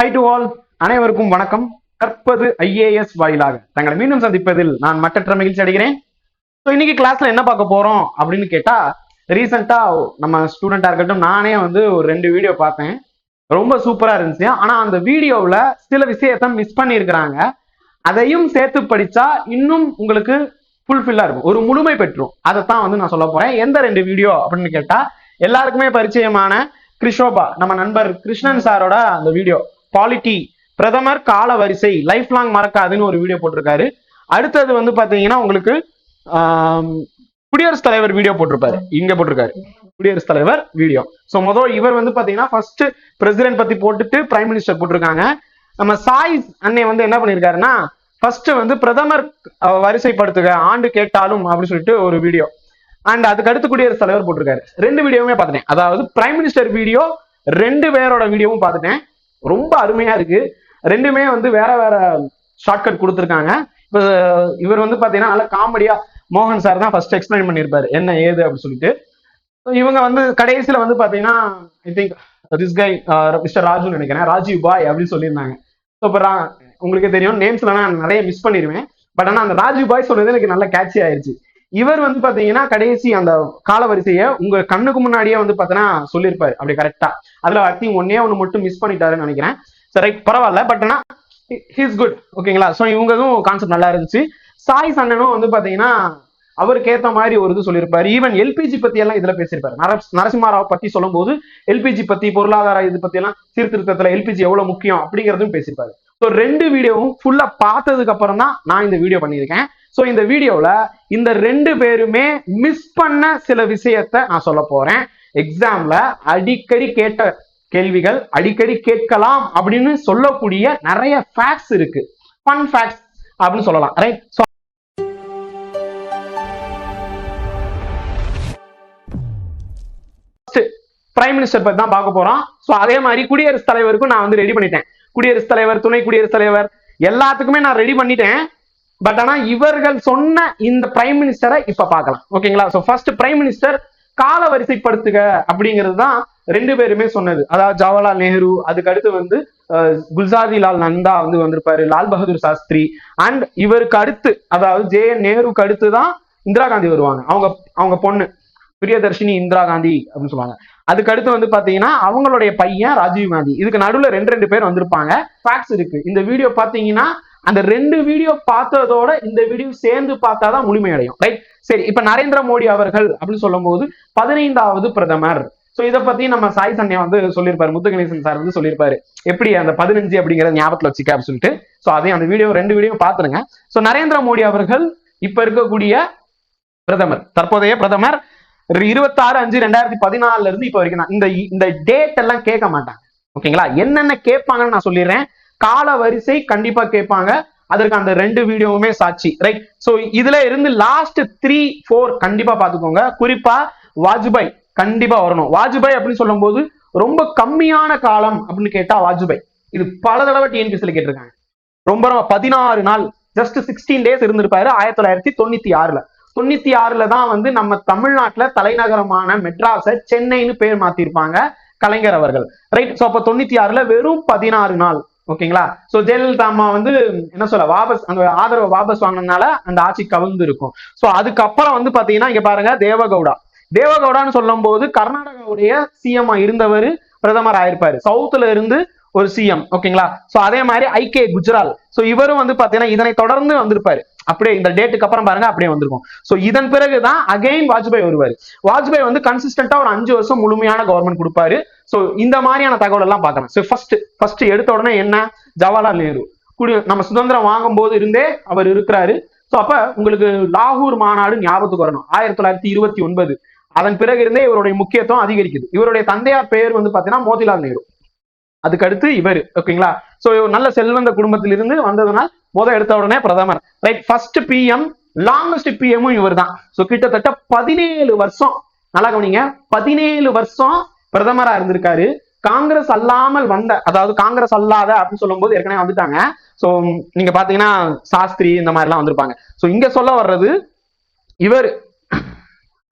High to all, அனைவருக்கும் வணக்கம். கற்பது ஐஏஎஸ் வாயிலாக தங்களை மீண்டும் சந்திப்பதில் நான் மற்றற்ற மகிழ்ச்சி அடைகிறேன். ஸோ இன்னைக்கு கிளாஸ்ல என்ன பார்க்க போறோம் அப்படின்னு கேட்டா, ரீசெண்டா நம்ம ஸ்டூடெண்டா இருக்கட்டும், நானே வந்து ஒரு 2 வீடியோ பார்த்தேன். ரொம்ப சூப்பரா இருந்துச்சு. ஆனா அந்த வீடியோவில் சில விஷயத்த மிஸ் பண்ணியிருக்கிறாங்க. அதையும் சேர்த்து படிச்சா இன்னும் உங்களுக்கு ஃபுல்ஃபில்லா இருக்கும், ஒரு முழுமை பெற்றும். அதைத்தான் வந்து நான் சொல்ல போறேன். எந்த 2 வீடியோ அப்படின்னு கேட்டா, எல்லாருக்குமே பரிச்சயமான கிருஷோபா, நம்ம நண்பர் கிருஷ்ணன் சாரோட அந்த வீடியோ பாலிட்டி பிரதமர் கால வரிசை லைஃப் லாங் மறக்காதுன்னு ஒரு வீடியோ போட்டிருக்காரு. அடுத்தது வந்து பாத்தீங்கன்னா உங்களுக்கு குடியரசுத் தலைவர் வீடியோ போட்டிருப்பாரு. இங்க போட்டிருக்காரு குடியரசுத் தலைவர் வீடியோ. ஸோ முதல் இவர் வந்து பாத்தீங்கன்னா ஃபர்ஸ்ட் பிரசிடென்ட் பத்தி போட்டுட்டு பிரைம் மினிஸ்டர் போட்டிருக்காங்க. நம்ம சாய் அண்ணே வந்து என்ன பண்ணிருக்காருன்னா, ஃபர்ஸ்ட் வந்து பிரதமர் வரிசைப்படுத்துக ஆண்டு கேட்டாலும் அப்படின்னு சொல்லிட்டு ஒரு வீடியோ, அண்ட் அதுக்கு அடுத்து குடியரசுத் தலைவர் போட்டிருக்காரு. 2 வீடியோவுமே பார்த்துட்டேன். அதாவது பிரைம் மினிஸ்டர் வீடியோ 2 பேரோட வீடியோவும் பார்த்துட்டேன். ரொம்ப அருமையா இருக்கு. 2மே வந்து வேற வேற ஷார்ட்கட் கொடுத்துருக்காங்க. இப்போ இவர் வந்து பாத்தீங்கன்னா நல்ல காமெடியா மோகன் சார் தான் ஃபர்ஸ்ட் எக்ஸ்பிளைன் பண்ணியிருப்பாரு என்ன ஏது அப்படின்னு சொல்லிட்டு. இவங்க வந்து கடைசியில வந்து பாத்தீங்கன்னா I think this guy mister Raju நினைக்கிறேன், ராஜீவ் பாய் அப்படின்னு சொல்லியிருந்தாங்க. ஸோ இப்போ உங்களுக்கே தெரியும், நேம்ஸ்ல நான் நிறைய மிஸ் பண்ணிடுவேன். பட் ஆனால் அந்த ராஜீவ் பாய் சொன்னது எனக்கு நல்ல கேட்சி ஆயிடுச்சு. இவர் வந்து பாத்தீங்கன்னா கடைசி அந்த காலவரிசையை உங்க கண்ணுக்கு முன்னாடியே வந்து பாத்தீங்கன்னா சொல்லியிருப்பாரு அப்படி கரெக்டா. அதுல ஐ திங்க் ஒண்ணு மட்டும் மிஸ் பண்ணிட்டாருன்னு நினைக்கிறேன். சரி, பரவாயில்ல. பட் ஆனா ஹீஸ் குட், ஓகேங்களா. ஸோ இவங்கதும் கான்செப்ட் நல்லா இருந்துச்சு. சாய் சன்னனும் வந்து பாத்தீங்கன்னா அவருக்கு ஏத்த மாதிரி ஒரு இது சொல்லியிருப்பாரு. ஈவன் எல்பிஜி பத்தி எல்லாம் இதுல பேசியிருப்பாரு. நரசிம்மாராவ் பத்தி சொல்லும் போது எல்பிஜி பத்தி, பொருளாதார இது பத்தி எல்லாம், சீர்திருத்தத்துல எல்பிஜி எவ்வளவு முக்கியம் அப்படிங்கிறதும் பேசியிருப்பாரு. ஸோ 2 வீடியோவும் ஃபுல்லா பார்த்ததுக்கு அப்புறம் தான் நான் இந்த வீடியோ பண்ணியிருக்கேன். ஸோ இந்த வீடியோவில் இந்த 2 பேருமே மிஸ் பண்ண சில விஷயத்த நான் சொல்ல போறேன். எக்ஸாம்ல அடிக்கடி கேட்ட கேள்விகள், அடிக்கடி கேட்கலாம் அப்படின்னு சொல்லக்கூடிய நிறைய ஃபேக்ட்ஸ் இருக்கு. ஃபன் ஃபேக்ட்ஸ் அப்படின்னு சொல்லலாம், ரைட்? ஸோ பிரைம் மினிஸ்டர் பத்தி தான் பார்க்க போறோம். ஸோ அதே மாதிரி குடியரசுத் தலைவருக்கும் நான் வந்து ரெடி பண்ணிட்டேன். குடியரசுத் தலைவர், துணை குடியரசுத் தலைவர் எல்லாத்துக்குமே நான் ரெடி பண்ணிட்டேன். பட் ஆனா இவர்கள் சொன்ன இந்த பிரைம் மினிஸ்டரை இப்ப பார்க்கலாம், ஓகேங்களா. சோ ஃபர்ஸ்ட் பிரைம் மினிஸ்டர் கால வரிசைப்படுத்துக அப்படிங்கிறது தான் 2 பேருமே சொன்னது. அதாவது ஜவஹர்லால் நேரு, அதுக்கு அடுத்து வந்து குல்சாரி லால் நந்தா வந்து வந்திருப்பாரு, லால் பகதூர் சாஸ்திரி, அண்ட் இவருக்கு அடுத்து அதாவது JN நேருக்கு அடுத்து தான் இந்திரா காந்தி வருவாங்க. அவங்க பொண்ணு பிரியதர்ஷினி இந்திரா காந்தி அப்படின்னு சொல்லுவாங்க. அதுக்கு அடுத்து வந்து பாத்தீங்கன்னா அவங்களுடைய பையன் ராஜீவ் காந்தி. இதுக்கு நடுவுல 2 பேர் வந்திருப்பாங்க. ஃபேக்ட்ஸ் இருக்கு. இந்த வீடியோ பாத்தீங்கன்னா அந்த 2 வீடியோ பார்த்ததோட இந்த வீடியோ சேர்ந்து பார்த்தாதான் முழுமையடையும், ரைட்? சரி, இப்ப நரேந்திர மோடி அவர்கள் அப்படின்னு சொல்லும் போது 15வது பிரதமர். சோ இதை பத்தி நம்ம சாய் சன்யா வந்து சொல்லியிருப்பாரு, முத்துகணேசன் சார் வந்து சொல்லியிருப்பாரு எப்படி அந்த 15 அப்படிங்கிற ஞாபகத்துல வச்சுக்க அப்படின்னு சொல்லிட்டு. சோ அதையும் அந்த வீடியோ 2 வீடியோ பாத்துருங்க. சோ நரேந்திர மோடி அவர்கள் இப்ப இருக்கக்கூடிய பிரதமர், தற்போதைய பிரதமர். 26/5/2014 இருந்து இப்ப வரைக்கும் இந்த டேட் எல்லாம் கேட்க மாட்டாங்க, ஓகேங்களா. என்னென்ன கேட்பாங்கன்னு நான் சொல்லிடுறேன். கால வரிசை கண்டிப்பா கேட்பாங்க. அதற்கு அந்த 2 வீடியோவுமே சாட்சி, ரைட்? சோ இதுல இருந்து லாஸ்ட் 3-4 கண்டிப்பா பாத்துக்கோங்க. குறிப்பா வாஜ்பாய் கண்டிப்பா வரணும். வாஜ்பாய் அப்படின்னு சொல்லும் போது ரொம்ப கம்மியான காலம் அப்படின்னு கேட்டா வாஜ்பாய். இது பல தடவை டிஎன்பிஎஸ்ல கேட்டிருக்காங்க. ரொம்ப 16 நாள், ஜஸ்ட் 16 டேஸ் இருந்திருப்பாரு 1996ல. 96ல தான் வந்து நம்ம தமிழ்நாட்டுல தலைநகரமான மெட்ராஸை சென்னைன்னு பேர் மாத்திருப்பாங்க கலைஞர் அவர்கள், ரைட்? சோ அப்ப 96ல வெறும் 16 நாள், ஓகேங்களா. சோ ஜெயலலிதா அம்மா வந்து என்ன சொல்ல வாபஸ், அந்த ஆதரவை வாபஸ் வாங்கினதுனால அந்த ஆட்சி கவிழ்ந்து இருக்கும். சோ அதுக்கப்புறம் வந்து பாத்தீங்கன்னா இங்க பாருங்க, தேவகவுடான்னு சொல்லும் போது கர்நாடகாவுடைய சிஎம் இருந்தவர் பிரதமர் ஆயிருப்பாரு. சவுத்துல இருந்து ஒரு சிஎம், ஓகேங்களா. சோ அதே மாதிரி ஐகே குஜ்ரால், சோ இவரும் வந்து பாத்தீங்கன்னா இதனை தொடர்ந்து வந்திருப்பாரு. அப்படியே இந்த டேட்டுக்கு அப்புறம் பாருங்க அப்படியே வந்திருக்கும். சோ இதன் பிறகுதான் அகைன் வாஜ்பாய் வருவாரு. வாஜ்பாய் வந்து கன்சிஸ்டன்டா ஒரு 5 வருஷம் முழுமையான கவர்மெண்ட் கொடுப்பாரு. சோ இந்த மாதிரியான தகவல் எல்லாம் பார்க்கலாம். சோ ஃபர்ஸ்ட் எடுத்த உடனே என்ன, ஜவஹர்லால் நேரு நம்ம சுதந்திரம் வாங்கும் போது இருந்தே அவர் இருக்கிறாரு. சோ அப்ப உங்களுக்கு லாகூர் மாநாடு ஞாபகத்துக்கு வரணும், 1929. அதன் பிறகு இருந்தே இவருடைய முக்கியத்துவம் அதிகரிக்குது. இவருடைய தந்தையார் பெயர் வந்து பாத்தீங்கன்னா மோதிலால் நேரு. அதுக்கு அடுத்து இவர், ஓகேங்களா. சோ நல்ல செல்வந்த குடும்பத்திலிருந்து வந்ததுனால் எடுத்த உடனே பிரதமர், ரைட்? ஃபர்ஸ்ட் பிஎம், லாங்கஸ்ட் பிஎம்மும் இவர் தான். சோ கிட்டத்தட்ட 17 வருஷம், நல்லா கவனிங்க, 17 வருஷம் பிரதமரா இருந்திருக்காரு. காங்கிரஸ் அல்லாமல் வந்த, அதாவது காங்கிரஸ் அல்லாத அப்படின்னு சொல்லும் போது ஏற்கனவே வந்துட்டாங்க. சோ நீங்க பாத்தீங்கன்னா சாஸ்திரி இந்த மாதிரி எல்லாம் வந்திருப்பாங்க. சோ இங்க சொல்ல வர்றது இவர்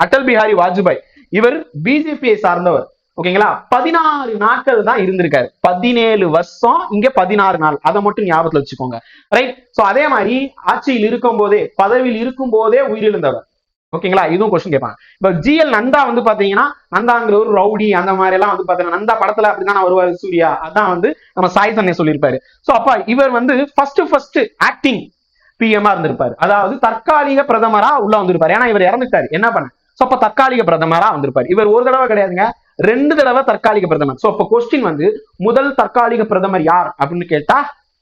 அடல் பிஹாரி வாஜ்பாய். இவர் பிஜேபியை சார்ந்தவர். ஓகேங்களா. 16 நாட்கள் தான் இருந்திருக்காரு. 17 வருஷம், இங்க 16 நாள். அதை மட்டும் ஞாபகத்துல வச்சுக்கோங்க. ரைட். சோ அதே மாதிரி ஆட்சியில் இருக்கும் போதே, பதவியில் இருக்கும் போதே உயிரிழந்தவர். ஓகேங்களா. இதுவும் கொஸ்டின் கேட்பாங்க. இப்ப ஜிஎல் நந்தா வந்து பாத்தீங்கன்னா, நந்தாங்கிற ஒரு ரவுடி அந்த மாதிரி எல்லாம் வந்து பாத்தீங்கன்னா, நந்தா படத்துல அப்படிதான் வருவாரு சூர்யா. அதான் வந்து நம்ம சாய் சன்னே சொல்லியிருப்பாரு. சோ அப்ப இவர் வந்து ஃபர்ஸ்ட் ஆக்டிங் பிஎம்ஆ இருந்திருப்பாரு. அதாவது தற்காலிக பிரதமரா உள்ள வந்திருப்பாரு. ஏன்னா இவர் இறந்துட்டாரு, என்ன பண்ண. சோ அப்ப தற்காலிக பிரதமரா வந்திருப்பாரு. இவர் ஒரு தடவை கிடையாதுங்க, 2 தடவை தற்காலிக பிரதமர். சோ அப்ப கொஸ்டின் வந்து முதல் தற்காலிக பிரதமர் யார் அப்படின்னு கேட்டா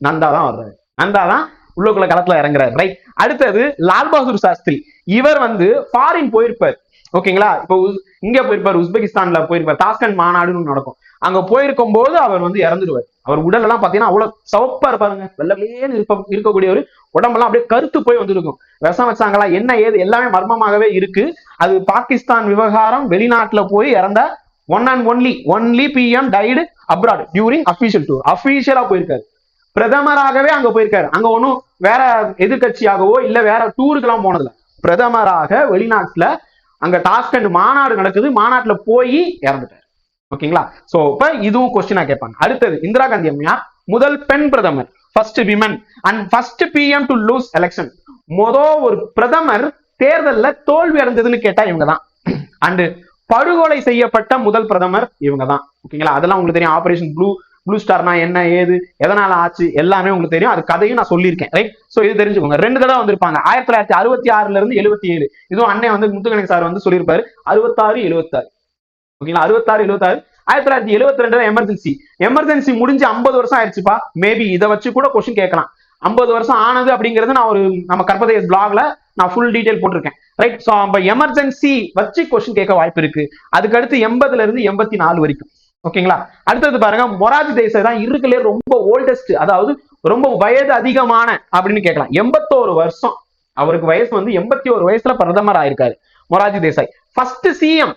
நந்தா தான் வர்றாரு. நந்தா தான் உள்ளுக்குள்ள களத்துல இறங்குறாரு. ரைட். அடுத்தது லால் பகதூர் சாஸ்திரி. இவர் வந்து ஃபாரின் போயிருப்பார். ஓகேங்களா. இப்போ இங்க போயிருப்பாரு, உஸ்பெகிஸ்தான்ல போயிருப்பார். தாஸ்கண்ட் மாநாடுன்னு நடக்கும். அங்க போயிருக்கும் போது அவர் வந்து இறந்துடுவார். அவர் உடல் எல்லாம் பாத்தீங்கன்னா அவ்வளவு சவப்பா இருப்பாருங்க. வெள்ளவேன்னு இருக்கக்கூடிய ஒரு உடம்பெல்லாம் அப்படியே கருத்து போய் வந்துருக்கும். விஷம் வச்சாங்களா என்ன ஏது எல்லாமே மர்மமாகவே இருக்கு. அது பாகிஸ்தான் விவகாரம். வெளிநாட்டுல போய் இறந்த one and only PM died abroad during official tour. அபிஷியலா போயிருக்காரு. பிரதமராகவே அங்க போயிருக்காரு. அங்க ஒன்னும் வேற எதிர்கட்சியாகவோ இல்ல வேற டூருக்கு எல்லாம் போனதுல, பிரதமராக வெளிநாட்டுல அங்க டாஸ்கண்ட் மாநாடு நடக்குது, மாநாட்டுல போய் இறந்துட்டாரு. ஓகேங்களா. சோ இப்ப இதுவும் கொஸ்டினா கேட்பாங்க. அடுத்தது இந்திரா காந்தி அம்மையார் முதல் பெண் பிரதமர், first women and first PM to lose election. ஒரு பிரதமர் தேர்தல்ல தோல்வி அடைஞ்சதுன்னு கேட்டா இவங்க தான். அண்ட் படுகொலை செய்யப்பட்ட முதல் பிரதமர் இவங்க தான். ஓகேங்களா. அதெல்லாம் உங்களுக்கு தெரியும். ஆபரேஷன் ப்ளூ ஸ்டார்னா என்ன ஏது எதனால ஆச்சு எல்லாமே உங்களுக்கு தெரியும். அது கதையும் நான் சொல்லியிருக்கேன். ரைட். சோ இது தெரிஞ்சுக்கோங்க. 2 தடவை வந்திருப்பாங்க. 1966 இருந்து 77. இதுவும் அண்ணன் வந்து முத்துகணேசன் சார் வந்து சொல்லியிருப்பாரு. 66 76. ஓகேங்களா. 66 76. 1972 எமர்ஜென்சி முடிஞ்சு 50 வருஷம் ஆயிடுச்சுப்பா. மேபி இதை வச்சு கூட கொஸ்டின் கேட்கலாம். 50 வருஷம் ஆனது அப்படிங்கிறது நான் நம்ம கற்பதேஸ் பிளாக்ல நான் ஃபுல் டீடைல் போட்டிருக்கேன். ரைட். சோ நம்ம எமர்ஜென்சி வச்சு கொஸ்டின் கேட்க வாய்ப்பு இருக்கு. அதுக்கு அடுத்து 80ல இருந்து 84 வரைக்கும். ஓகேங்களா. அடுத்தது பாருங்க, மொராஜி தேசாய் தான் இருக்குலே ரொம்ப ஓல்டஸ்ட், அதாவது ரொம்ப வயது அதிகமான அப்படின்னு கேட்கலாம். 81 வருஷம் அவருக்கு வயசு வந்து 81 வயசுல பிரதமர் ஆயிருக்காரு மொராஜி தேசாய். ஃபர்ஸ்ட் சிஎம்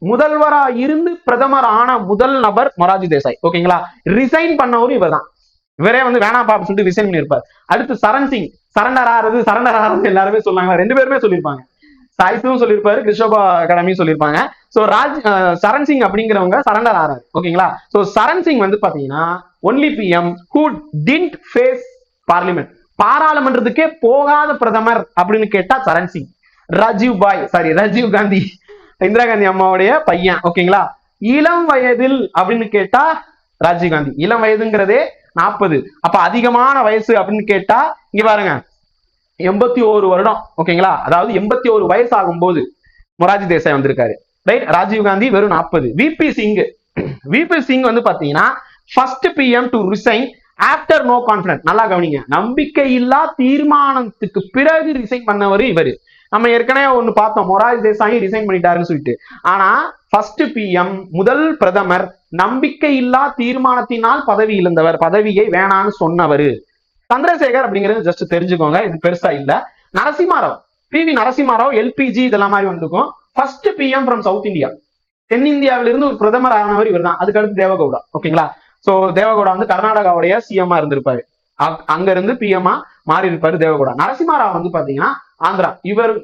முதல்வரா இருந்து பிரதமர் ஆன முதல் நபர் மொராஜி தேசாய். ஓகேங்களா. ரிசைன் பண்ணவரும் இவர் தான். இவரே வந்து வேணாம் பாப்பு சொல்லிட்டு ரிசைன் பண்ணிருப்பார். அடுத்து சரண் சிங் சரண்டர் ஆறது எல்லாருமே சொன்னாங்க. 2 பேருமே சொல்லியிருப்பாங்க. சாய்ஸும் சொல்லியிருப்பாரு, கிருஷ்ணபா அகாடமியும் சொல்லியிருப்பாங்க. சோ சரண் சிங் அப்படிங்கிறவங்க சரண்டர் ஆறாரு. ஓகேங்களா. சோ சரண் சிங் வந்து பாத்தீங்கன்னா only PM who did face parliament. பாராளுமன்றத்துக்கே போகாத பிரதமர் அப்படின்னு கேட்டா சரண் சிங். ராஜீவ் காந்தி, இந்திரா காந்தி அம்மாவுடைய பையன். ஓகேங்களா. இளம் வயதில் அப்படின்னு கேட்டா ராஜீவ் காந்தி. இளம் வயதுங்கிறதே 40. அப்ப அதிகமான வயசு அப்படின்னு கேட்டா இங்க பாருங்க 81 வருடம். ஓகேங்களா. அதாவது 81 வயசு ஆகும் போது மொராஜி தேசாய் வந்திருக்காரு. ரைட். ராஜீவ் காந்தி வெறும் 40. விபி சிங் வந்து பாத்தீங்கன்னா first PM to resign after no confidence. நல்லா கவனிங்க, நம்பிக்கை இல்லா தீர்மானத்துக்கு பிறகு ரிசைன் பண்ணவர் இவரு. நம்ம ஏற்கனவே ஒண்ணு பார்த்தோம், மொராஜி தேசாய் ரிசைன் பண்ணிட்டாருன்னு சொல்லிட்டு. ஆனா ஃபர்ஸ்ட் பிஎம் முதல் பிரதமர் நம்பிக்கை இல்லா தீர்மானத்தினால் பதவி இழந்தவர், பதவியை வேணான்னு சொன்னவர் சந்திரசேகர் அப்படிங்கிறது ஜஸ்ட் தெரிஞ்சுக்கோங்க. இது பெருசா இல்ல. நரசிம்மாராவ், PV நரசிம்மாராவ், LPG இதெல்லாம் மாதிரி வந்துருக்கும். First PM from south India, தென்னிந்தியாவிலிருந்து ஒரு பிரதமர் ஆனவர் இவர் தான். அதுக்கு அடுத்து தேவகவுடா. ஓகேங்களா. சோ தேவகவுடா வந்து கர்நாடகாவுடைய சிஎம்ஆ இருந்திருப்பாரு. அங்க இருந்து பிஎம்ஆ மாறி இருப்பாரு தேவகவுடா. நரசிம்மாராவ் வந்து பாத்தீங்கன்னா ஆந்திரா.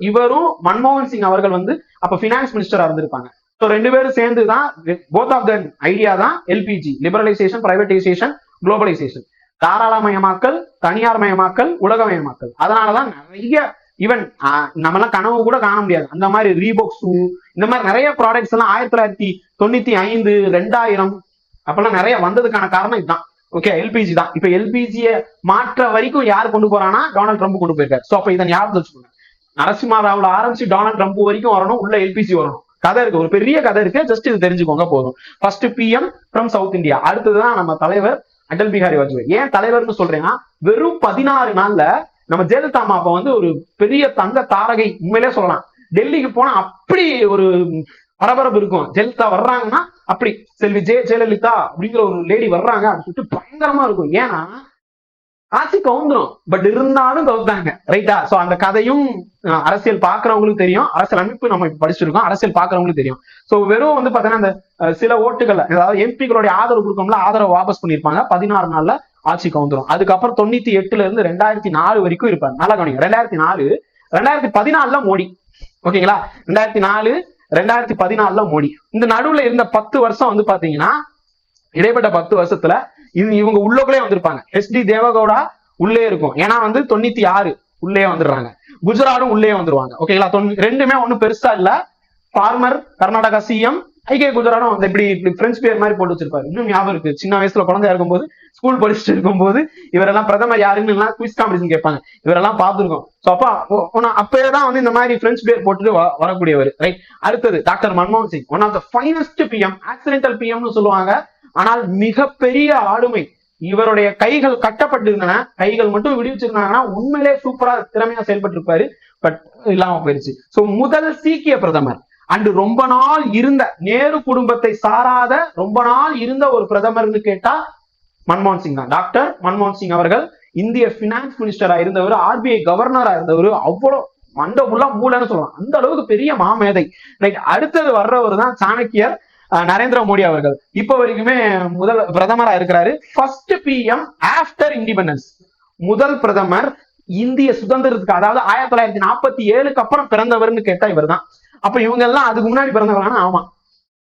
இவரும் மன்மோகன் சிங் அவர்கள் வந்து அப்ப பினான்ஸ் மினிஸ்டரா இருந்திருப்பாங்க. சோ 2 பேரும் சேர்ந்து தான் போத் ஆஃப் த ஐடியா தான் LPG, லிபரலைசேஷன், பிரைவேடைசேஷன், குளோபலைசேஷன். தாராளமயமாக்கல், தனியார் மயமாக்கல், உலகமயமாக்கல். அதனாலதான் நிறைய ஈவன் நம்ம எல்லாம் கனவு கூட காண முடியாது அந்த மாதிரி ரீபோக் ஷூ, இந்த மாதிரி நிறைய ப்ராடக்ட்ஸ் எல்லாம் 1995 2000 அப்பெல்லாம் நிறைய வந்ததுக்கான காரணம் இதுதான். ஓகே, LPG தான். இப்ப LPG மாற்ற வரைக்கும் யார் கொண்டு போறானா டொனால்ட் ட்ரம்ப் கொண்டு போயிருக்காரு. சோ அப்ப இதை ஞாபகம் வச்சுக்கோங்க. நரசிம்மாராவ்ல ஆரம்பிச்சு டொனால்ட் ட்ரம்ப் வரைக்கும் வரணும், உள்ள LPG வரணும். கதை இருக்கு, ஒரு பெரிய கதை இருக்கு. ஜஸ்ட் இது தெரிஞ்சுக்கோங்க போதும். First PM from south India. அடுத்ததுதான் நம்ம தலைவர் அடல் பிஹாரி வாஜ்பாய். ஏன் தலைவர்னு சொல்றேன்னா வெறும் 16 நாள்ல நம்ம ஜெயலலிதா அம்மா அப்ப வந்து ஒரு பெரிய தங்க தாரகை உண்மையிலே சொல்லலாம். டெல்லிக்கு போனா அப்படி ஒரு பரபரப்பு இருக்கும். ஜெயலலிதா வர்றாங்கன்னா அப்படி செல்வி ஜெயலலிதா அப்படிங்கிற ஒரு லேடி வர்றாங்க அப்படின்னு சொல்லிட்டு பயங்கரமா இருக்கும். ஏன்னா ஆட்சி கவுந்துரும், பட் இருந்தாலும் கவுத்தாங்க. ரைட்டா. சோ அந்த கதையும் அரசியல் பாக்குறவங்களுக்கு தெரியும். அரசியல் அமைப்பு நம்ம படிச்சிருக்கோம், அரசியல் பாக்குறவங்களுக்கு தெரியும். சோ வெறும் வந்து பாத்தீங்கன்னா அந்த சில ஓட்டுகள், அதாவது எம்பிக்களுடைய ஆதரவு கொடுக்கணும்ல, ஆதரவு வாபஸ் பண்ணிருப்பாங்க. 16 நாள்ல ஆட்சி கவுந்துரும். அதுக்கப்புறம் 98 இருந்து 2004 வரைக்கும் இருப்பாரு. நல்லா கவனிங்க. 2014 மோடி. ஓகேங்களா. 2004 2014 மோடி. இந்த நடுவுல இருந்த 10 வருஷம் வந்து பாத்தீங்கன்னா இடைப்பட்ட 10 வருஷத்துல இவங்க உள்ளக்குள்ளே வந்திருப்பாங்க. HD தேவகவுடா உள்ளே இருக்கும், ஏன்னா வந்து 96 உள்ளே வந்துடுறாங்க. குஜராத்தும் உள்ளே வந்துருவாங்க. ஓகேங்களா, ரெண்டுமே ஒண்ணும் பெருசா இல்ல. ஃபார்மர் கர்நாடகா சிஎம் ஐகே குஜராத்தும் வந்து இப்படி பிரெஞ்சு பேர் மாதிரி போட்டு வச்சிருப்பாரு. இன்னும் ஞாபகம் இருக்கு, சின்ன வயசுல குழந்தையா இருக்கும்போது ஸ்கூல் படிச்சுட்டு இருக்கும்போது இவரெல்லாம் பிரதமர் யாருன்னு எல்லாம் குவிஸ் காம்படிஷன் கேட்பாங்க, இவரெல்லாம் பார்த்துருக்கோம். ஸோ அப்பதான் வந்து இந்த மாதிரி பிரெஞ்சு பேர் போட்டுட்டு வரக்கூடியவர். ரைட். அடுத்தது டாக்டர் மன்மோகன் Singh, one of the finest PM, accidental பிஎம்னு சொல்லுவாங்க. ஆனால் மிகப்பெரிய ஆளுமை. இவருடைய கைகள் கட்டப்பட்டிருந்தன, கைகள் மட்டும் விடுவிச்சிருந்தாங்கன்னா உண்மையிலே சூப்பரா திறமையா செயல்பட்டு இருப்பாரு. பட் இல்லாம போயிருச்சு. சோ முதல் சீக்கிய பிரதமர் அண்டு ரொம்ப நாள் இருந்த, நேரு குடும்பத்தை சாராத ரொம்ப நாள் இருந்த ஒரு பிரதமர்னு கேட்டா மன்மோகன் சிங் தான். டாக்டர் மன்மோகன் சிங் அவர்கள் இந்திய பினான்ஸ் மினிஸ்டரா இருந்தவர், RBI கவர்னரா இருந்தவர். அவ்வளவு மண்டை ஃபுல்லா மூலன்னு சொல்லலாம், அந்த அளவுக்கு பெரிய மாமேதை. ரைட். அடுத்தது வர்றவர் தான் சாணக்கியர் நரேந்திர மோடி அவர்கள். இப்ப வரைக்குமே முதல் பிரதமரா இருக்கிறாரு. ஃபர்ஸ்ட் பிஎம் ஆஃப்டர் இண்டிபெண்டன்ஸ், முதல் பிரதமர் இந்திய சுதந்திரத்துக்கு, அதாவது 1947க்கு அப்புறம் பிறந்தவர்னு கேட்டா இவர் தான். அப்ப இவங்க எல்லாம் அதுக்கு முன்னாடி பிறந்தவரானா? ஆமா,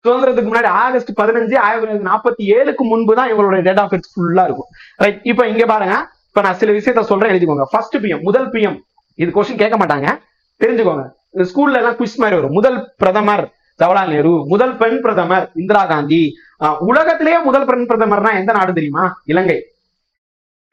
சுதந்திரத்துக்கு முன்னாடி ஆகஸ்ட் 15 1947க்கு முன்பு தான் இவங்களுடைய டேட் ஆஃப் பர்த் ஃபுல்லா இருக்கும். ரைட். இப்ப இங்க பாருங்க, இப்ப நான் சில விஷயத்த சொல்றேன், எழுதிக்கோங்க. ஃபர்ஸ்ட் பிஎம், முதல் பிஎம். இது கொஸ்டின் கேட்க மாட்டாங்க, தெரிஞ்சுக்கோங்க. ஸ்கூல்ல எல்லாம் குவிஸ் மாதிரி வரும். முதல் பிரதமர் ஜவஹர்லால் நேரு, முதல் பெண் பிரதமர் இந்திரா காந்தி. உலகத்திலேயே முதல் பெண் பிரதமர்னா எந்த நாடு தெரியுமா? இலங்கை.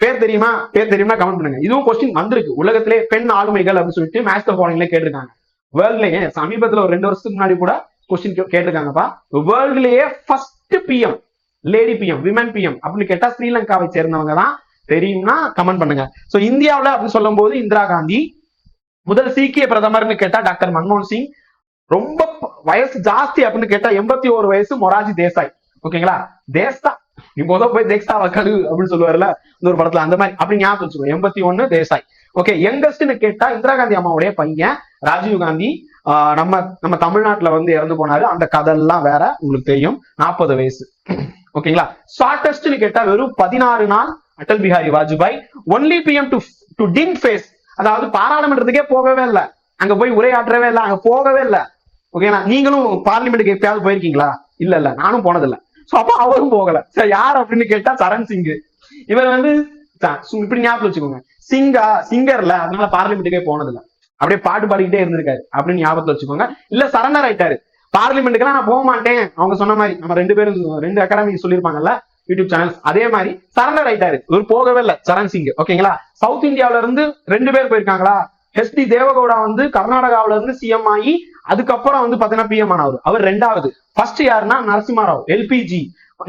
பேர் தெரியுமா? பேர் தெரியுமா கமெண்ட் பண்ணுங்க. இதுவும் கொஸ்டின் வந்திருக்கு, உலகத்திலே பெண் ஆளுமைகள் அப்படின்னு சொல்லிட்டு மேட்ச் த ஃபாலோயிங்ல கேட்டிருக்காங்க. வேர்ல்ட்லயே சமீபத்துல ஒரு 2 வருஷத்துக்கு முன்னாடி கூட கொஸ்டின் கேட்டிருக்காங்கப்பா. வேர்ல்ட்லயே first PM lady PM, women PM அப்படின்னு கேட்டா ஸ்ரீலங்காவை சேர்ந்தவங்க தான். தெரியும்னா கமெண்ட் பண்ணுங்க. சோ இந்தியாவில அப்படின்னு சொல்லும் போது இந்திரா காந்தி. முதல் சீக்கிய பிரதமர்னு கேட்டா டாக்டர் மன்மோகன் சிங். ரொம்ப வயசு ஜாஸ்தி அப்படின்னு கேட்டா 81 வயசு மொராஜி தேசாய். ஓகேங்களா, தேசா நீ போய் தேக்ஸா வக்கலு அப்படின்னு சொல்லுவார்ல இந்த ஒரு படத்துல, அந்த மாதிரி அப்படி ஞாபகம் வச்சுக்கோ. 81 தேசாய். ஓகே. யங்கஸ்ட்னு கேட்டா இந்திரா காந்தி அம்மாவுடைய பையன் ராஜீவ் காந்தி. நம்ம தமிழ்நாட்டுல வந்து இறந்து போனாரு, அந்த கதை எல்லாம் வேற, உங்களுக்கு தெரியும். 40 வயசு. ஓகேங்களா. ஷார்டஸ்ட்னு கேட்டா வெறும் 16 நாள் Atal Bihari Vajpayee. Only PM to didn't face, அதாவது பாராளுமன்றத்துக்கே போகவே இல்லை, அங்க போய் உரையாற்றவே இல்லை, அங்க போகவே இல்லை. ஓகேங்களா. நீங்களும் பார்லிமெண்ட்டுக்கு எப்பயாவது போயிருக்கீங்களா? இல்ல, நானும் போனதில்லை. சோ அப்ப அவரும் போகல. சரி, யார் அப்படின்னு கேட்டா சரண் சிங். இவர் வந்து இப்படி ஞாபகம் வச்சுக்கோங்க, சிங்கர்ல, அதனால பார்லிமெண்ட்டுக்கே போனதில்லை, அப்படியே பாட்டு பாடிக்கிட்டே இருந்திருக்காரு அப்படின்னு ஞாபகத்துல வச்சுக்கோங்க. இல்ல சரண்டர் ஆயிட்டாரு, பார்லிமெண்ட்டுக்கெல்லாம் நான் போக மாட்டேன் அவங்க சொன்ன மாதிரி. நம்ம 2 பேரும் 2 அகாடமி சொல்லியிருப்பாங்கல்ல யூடியூப் சேனல்ஸ், அதே மாதிரி சரண்டர் ஆயிட்டாரு. இவர் போகவே இல்லை, சரண் சிங். ஓகேங்களா. சவுத் இந்தியாவில இருந்து 2 பேர் போயிருக்காங்களா. HD தேவகவுடா வந்து கர்நாடகாவில இருந்து சிஎம் ஆகி அதுக்கப்புறம் வந்து பாத்தீங்கன்னா பிஎம் ஆனவர். அவர் 2வது. ஃபர்ஸ்ட் யாருன்னா நரசிம்மராவ், LPG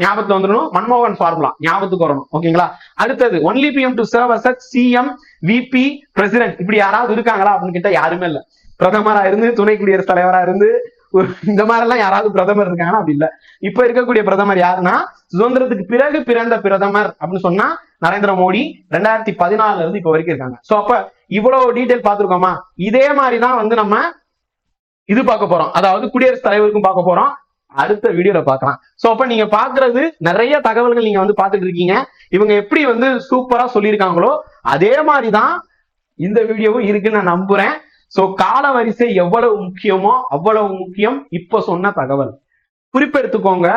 ஞாபகத்துல வந்துடணும். மன்மோகன் ஃபார்முலா ஞாபகத்துக்கு வரணும். ஓகேங்களா. அடுத்தது only PM to serve as CM, VP, president. இப்படி யாராவது இருக்காங்களா அப்படின்னு கேட்டா யாருமே இல்ல. பிரதமரா இருந்து, துணை குடியரசுத் தலைவரா இருந்து, இந்த மாதிரி எல்லாம் யாராவது பிரதமர் இருக்காங்கன்னா அப்படி இல்ல. இப்ப இருக்கக்கூடிய பிரதமர் யாருன்னா, சுதந்திரத்துக்கு பிறகு பிறந்த பிரதமர் அப்படின்னு சொன்னா நரேந்திர மோடி. 2014 இருந்து இப்ப வரைக்கும் இருக்காங்க. சோ அப்ப இவ்வளவு டீடைல் பார்த்திருக்கோமா? இதே மாதிரிதான் வந்து நம்ம இது பார்க்க போறோம், அதாவது குடியரசுத் தலைவருக்கும் பார்க்க போறோம். அடுத்த வீடியோல பார்க்கலாம். சோ அப்ப நீங்க பாக்குறது நிறைய தகவல்கள் நீங்க வந்து பார்த்துட்டு இருக்கீங்க. இவங்க எப்படி வந்து சூப்பரா சொல்லியிருக்காங்களோ அதே மாதிரிதான் இந்த வீடியோவும் இருக்குன்னு நான் நம்புறேன். சோ கால வரிசை எவ்வளவு முக்கியமோ அவ்வளவு முக்கியம் இப்ப சொன்ன தகவல். குறிப்பெடுத்துக்கோங்க.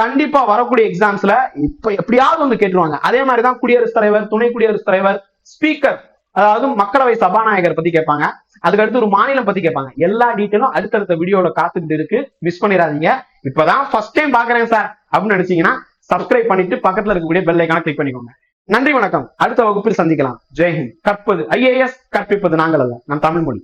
கண்டிப்பா வரக்கூடிய எக்ஸாம்ஸ்ல இப்ப எப்படியாவது வந்து கேட்டுருவாங்க. அதே மாதிரிதான் குடியரசுத் தலைவர், துணை குடியரசுத் தலைவர், ஸ்பீக்கர், அதாவது மக்களவை சபாநாயகர் பத்தி கேட்பாங்க. அதுக்கடுத்து ஒரு மாநிலம் பத்தி கேட்பாங்க. எல்லா டீட்டெயிலும் அடுத்தடுத்த வீடியோல காத்துக்கிட்டு இருக்கு, மிஸ் பண்ணிடாதீங்க. இப்பதான் ஃபர்ஸ்ட் டைம் பாக்குறேன் சார் அப்படின்னு நினைச்சீங்கன்னா சப்ஸ்கிரைப் பண்ணிட்டு பக்கத்துல இருக்கக்கூடிய பெல் ஐகானை கிளிக் பண்ணிக்கோங்க. நன்றி, வணக்கம். அடுத்த வகுப்பில் சந்திக்கலாம். ஜெய்ஹிந்த். கற்பது IAS, கற்பிப்பது நாங்கள் அல்ல, நம் தமிழ் மொழி.